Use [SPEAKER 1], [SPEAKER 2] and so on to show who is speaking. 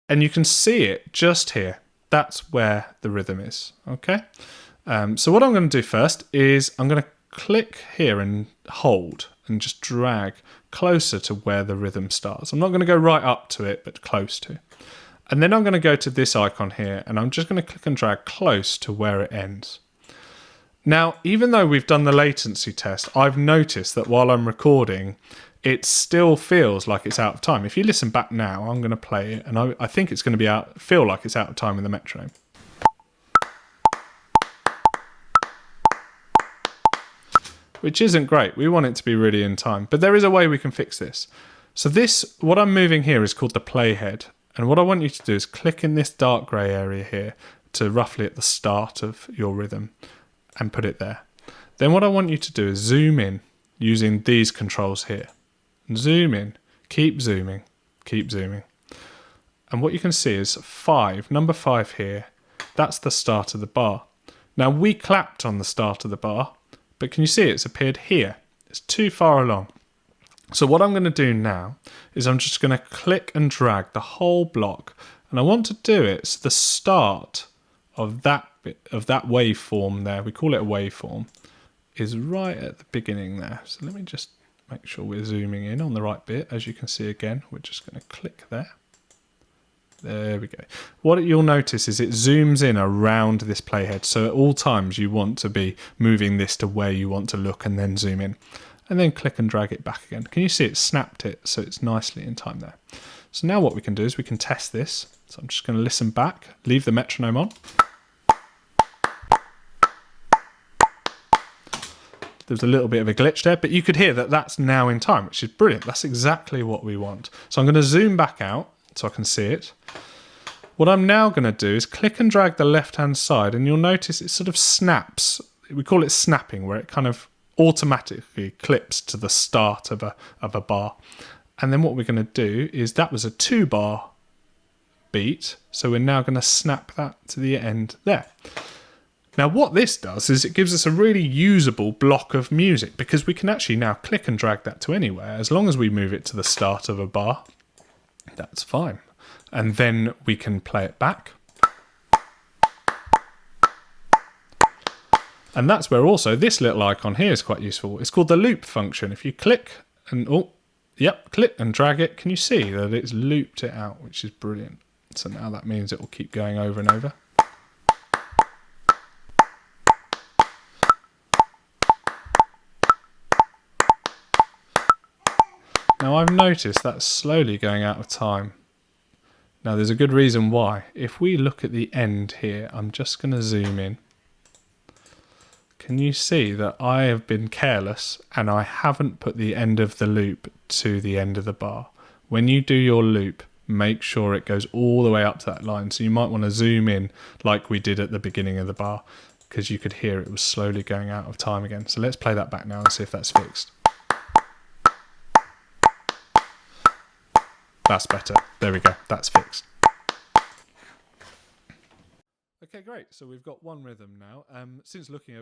[SPEAKER 1] And you can see it just here. That's where the rhythm is, okay? So what I'm going to do first is I'm going to click here and hold and just drag closer to where the rhythm starts. I'm not going to go right up to it, but close to. And then I'm going to go to this icon here and I'm just going to click and drag close to where it ends. Now, even though we've done the latency test, I've noticed that while I'm recording, it still feels like it's out of time. If you listen back now, I'm going to play it, and I think it's going to feel like it's out of time in the metronome. Which isn't great. We want it to be really in time. But there is a way we can fix this. So what I'm moving here is called the playhead. And what I want you to do is click in this dark grey area here to roughly at the start of your rhythm and put it there. Then what I want you to do is zoom in using these controls here. Zoom in, keep zooming, keep zooming. And what you can see is number 5 here, that's the start of the bar. Now we clapped on the start of the bar, but can you see it's appeared here? It's too far along. So what I'm going to do now is I'm just going to click and drag the whole block, and I want to do it so the start of that bit of that waveform there, we call it a waveform, is right at the beginning there. So let me just make sure we're zooming in on the right bit. As you can see again, we're just going to click there. There we go. What you'll notice is it zooms in around this playhead. So at all times you want to be moving this to where you want to look and then zoom in. And then click and drag it back again. Can you see it snapped it so it's nicely in time there? So now what we can do is we can test this. So I'm just going to listen back, leave the metronome on. There's a little bit of a glitch there, but you could hear that that's now in time, which is brilliant. That's exactly what we want. So I'm going to zoom back out so I can see it. What I'm now going to do is click and drag the left-hand side, and you'll notice it sort of snaps. We call it snapping, where it kind of automatically clips to the start of a bar. And then what we're going to do is that was a 2-bar beat, so we're now going to snap that to the end there. Now what this does is it gives us a really usable block of music, because we can actually now click and drag that to anywhere. As long as we move it to the start of a bar, that's fine. And then we can play it back. And that's where also this little icon here is quite useful. It's called the loop function. If you click and, click and drag it, can you see that it's looped it out, which is brilliant. So now that means it will keep going over and over. Now I've noticed that's slowly going out of time. Now there's a good reason why. If we look at the end here, I'm just going to zoom in. Can you see that I have been careless and I haven't put the end of the loop to the end of the bar? When you do your loop, make sure it goes all the way up to that line. So you might want to zoom in like we did at the beginning of the bar, because you could hear it was slowly going out of time again. So let's play that back now and see if that's fixed. That's better. There we go. That's fixed. Okay, great. So we've got one rhythm now. Since looking